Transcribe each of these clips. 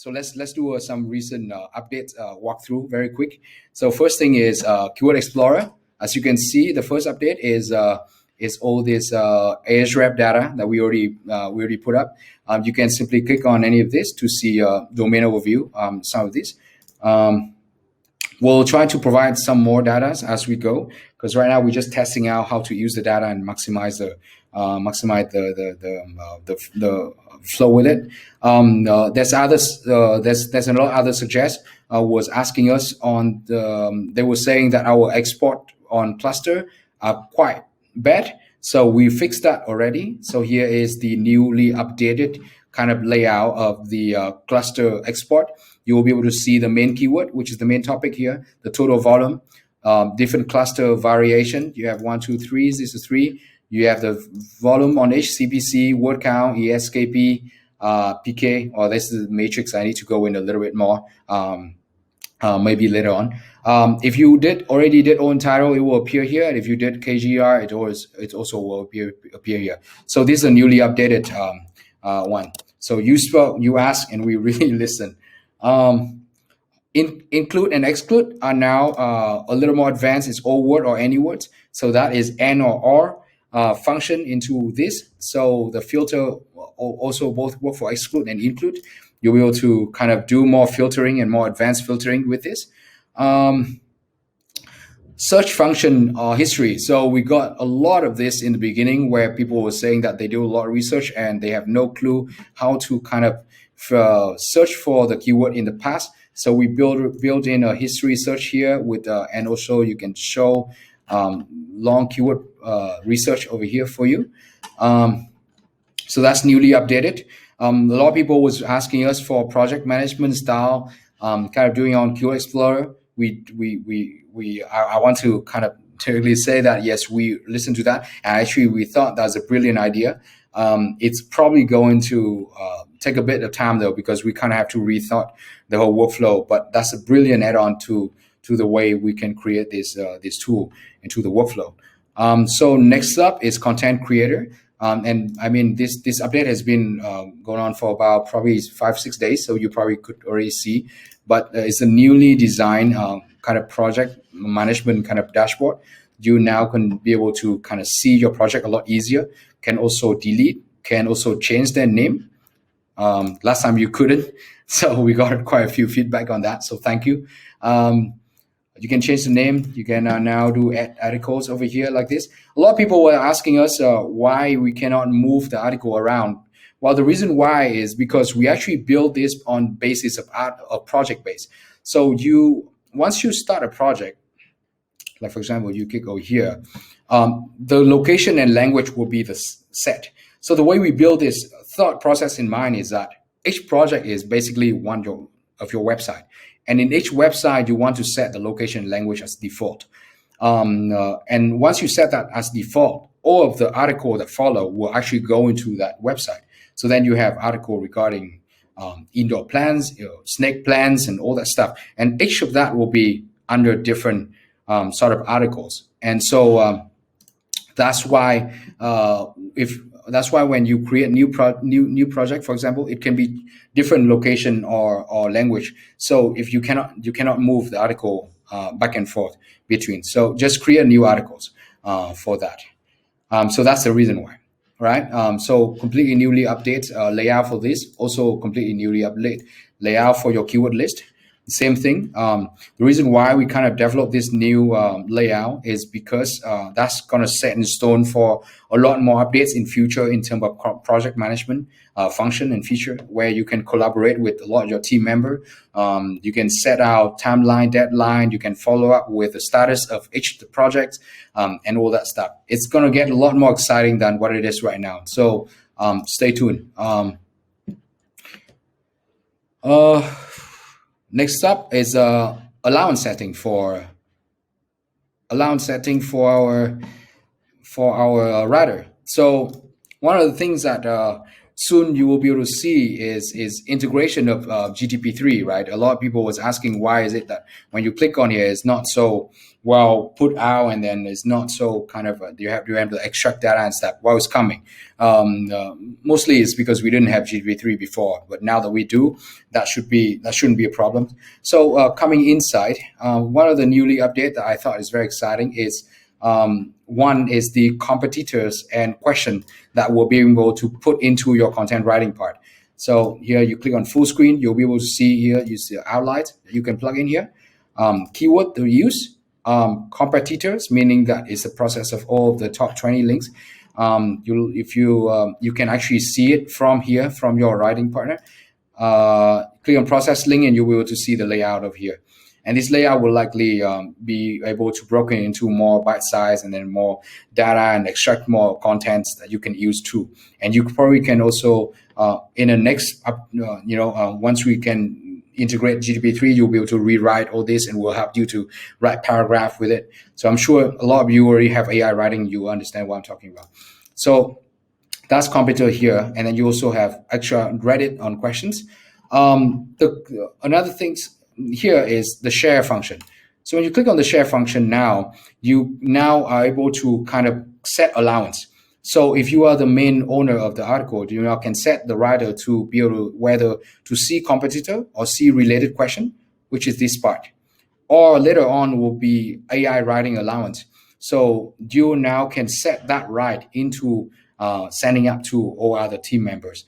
So let's do some recent updates walkthrough very quick. So first thing is Keyword Explorer. As you can see, the first update is all this Ahrefs data that we already put up. You can simply click on any of this to see domain overview. Some of this. We'll try to provide some more data as we go, because right now we're just testing out how to use the data and maximize the flow with it. There's others. There's a lot of other suggests. Was asking us on they were saying that our export on cluster are quite bad. So we fixed that already. So here is the newly updated kind of layout of the cluster export. You will be able to see the main keyword, which is the main topic here, the total volume, different cluster variation. You have 1, 2, 3. This is 3. You have the volume on each CPC, word count, ESKP, PK. Or this is the matrix. I need to go in a little bit more, maybe later on. If you already did own title, it will appear here. And if you did KGR, it also will appear here. So this is a newly updated one. So you spoke, you ask, and we really listen. Include and exclude are now a little more advanced. It's all word or any words. So that is and or function into this. So the filter also both work for exclude and include. You'll be able to kind of do more filtering and more advanced filtering with this. Search function history. So we got a lot of this in the beginning where people were saying that they do a lot of research and they have no clue how to kind of search for the keyword in the past. So we built in a history search here with and also you can show long keyword research over here for you. So that's newly updated. A lot of people was asking us for project management style, kind of doing on Keyword Explorer. I want to kind of technically say that yes, we listened to that. And actually, we thought that's a brilliant idea. It's probably going to take a bit of time though, because we kind of have to rethought the whole workflow. But that's a brilliant add-on to the way we can create this tool into the workflow. So next up is content creator. And I mean, this update has been going on for about probably 5-6 days. So you probably could already see, but it's a newly designed kind of project management kind of dashboard. You now can be able to kind of see your project a lot easier. Can also delete, can also change their name. Last time you couldn't, so we got quite a few feedback on that. So thank you. You can change the name. You can now do articles over here like this. A lot of people were asking us why we cannot move the article around. Well, the reason why is because we actually build this on basis of project base. So once you start a project, like for example, you click over here, the location and language will be the set. So the way we build this thought process in mind is that each project is basically one of your website. And in each website, you want to set the location language as default. And once you set that as default, all of the article that follow will actually go into that website. So then you have article regarding indoor plants, snake plants, and all that stuff. And each of that will be under different sort of articles. And so that's why when you create new project, for example, it can be different location or language. So if you cannot move the article back and forth between. So just create new articles for that. So that's the reason why, right? So completely newly update layout for this. Also completely newly update layout for your keyword list. Same thing. The reason why we kind of developed this new layout is because that's going to set in stone for a lot more updates in future in terms of project management function and feature, where you can collaborate with a lot of your team member. You can set out timeline, deadline. You can follow up with the status of each of the projects and all that stuff. It's going to get a lot more exciting than what it is right now. So stay tuned. Next up is allowance setting for our writer. So one of the things that soon you will be able to see is integration of GTP3, right? A lot of people was asking why is it that when you click on here, it's not so well put out, and then it's not so kind of you have to extract data and stuff while it's coming. Mostly it's because we didn't have GTP3 before, but now that we do, that shouldn't be a problem. So coming inside, one of the newly update that I thought is very exciting is one is the competitors and question that we'll be able to put into your content writing part. So here you click on full screen, you'll be able to see here, you see the outline you can plug in here. Keyword to use, competitors, meaning that it's a process of all of the top 20 links. You can actually see it from here, from your writing partner. Click on process link and you'll be able to see the layout of here. And this layout will likely be able to broken into more bite size and then more data and extract more contents that you can use too. And you probably can also, in the next, once we can integrate GTP3, you'll be able to rewrite all this and we'll help you to write paragraph with it. So I'm sure a lot of you already have AI writing, you understand what I'm talking about. So that's competitor here. And then you also have extra Reddit on questions. Another thing here is the share function. So when you click on the share function now, you now are able to kind of set allowance. So if you are the main owner of the article, you now can set the writer to be able to whether to see competitor or see related question, which is this part. Or later on will be AI writing allowance. So you now can set that right into sending up to all other team members.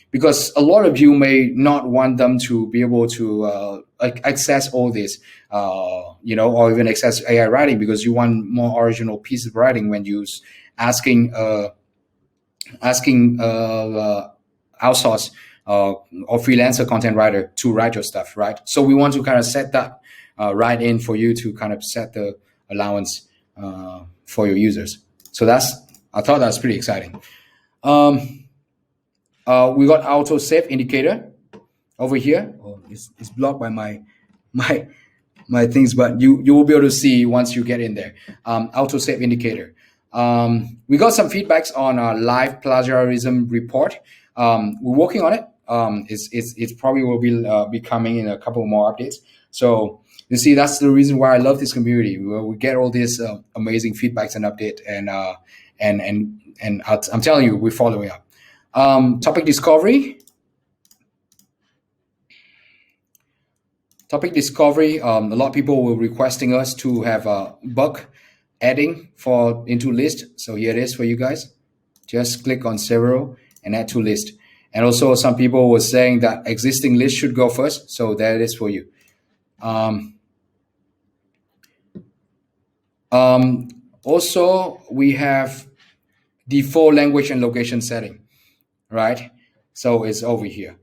Because a lot of you may not want them to be able to access all this, or even access AI writing because you want more original piece of writing when you asking outsource or freelancer content writer to write your stuff, right? So we want to kind of set that right in for you to kind of set the allowance for your users. So I thought that's pretty exciting. We got auto save indicator over here. Oh, it's blocked by my things, but you will be able to see once you get in there. Auto save indicator. We got some feedbacks on our live plagiarism report. We're working on it. It's probably will be coming in a couple more updates. So you see, that's the reason why I love this community. We get all these amazing feedbacks and update, and I'm telling you, we're following up. Topic discovery. A lot of people were requesting us to have a bug adding into list. So here it is for you guys. Just click on several and add to list. And also some people were saying that existing list should go first. So there it is for you. Also, we have default language and location setting. Right? So it's over here.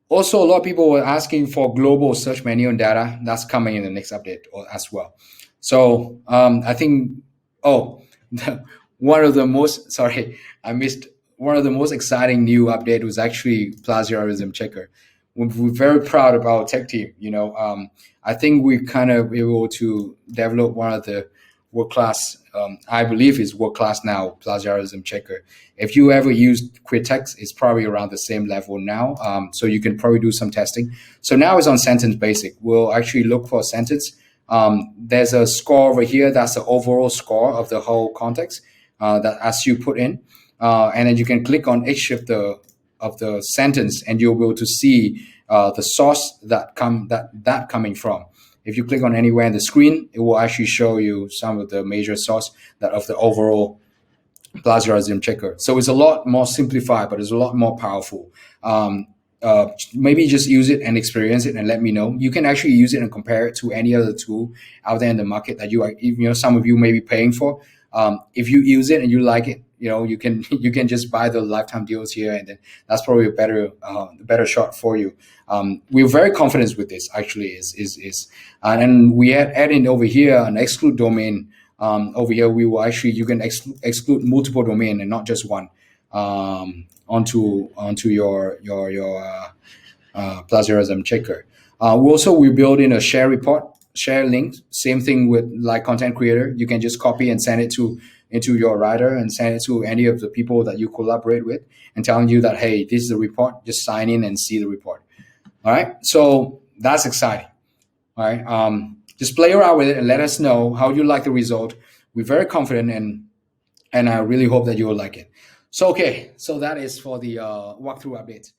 Also, a lot of people were asking for global search menu and data. That's coming in the next update as well. So I think, one of the most exciting new update was actually Plagiarism Checker. We're very proud of our tech team. I think we kind of able to develop one of the world-class, I believe is world-class now, Plagiarism Checker. If you ever used Quitex, it's probably around the same level now. So you can probably do some testing. So now it's on sentence basic. We'll actually look for a sentence. There's a score over here. That's the overall score of the whole context that as you put in. And then you can click on each of the sentence and you'll be able to see the source that coming from. If you click on anywhere in the screen, it will actually show you some of the major source of the overall Plagiarism Checker. So it's a lot more simplified, but it's a lot more powerful. Maybe just use it and experience it and let me know. You can actually use it and compare it to any other tool out there in the market that some of you may be paying for. If you use it and you like it, you can just buy the lifetime deals here, and then that's probably a better shot for you. We're very confident with this. Actually, and we add in over here an exclude domain. Over here, you can exclude multiple domain and not just one onto your Plagiarism Checker. We build in a share report share links. Same thing with like content creator. You can just copy and send it to into your writer and send it to any of the people that you collaborate with and telling you that, hey, this is the report. Just sign in and see the report. All right. So that's exciting. All right. Just play around with it and let us know how you like the result. We're very confident and I really hope that you will like it. So okay. So that is for the walkthrough update.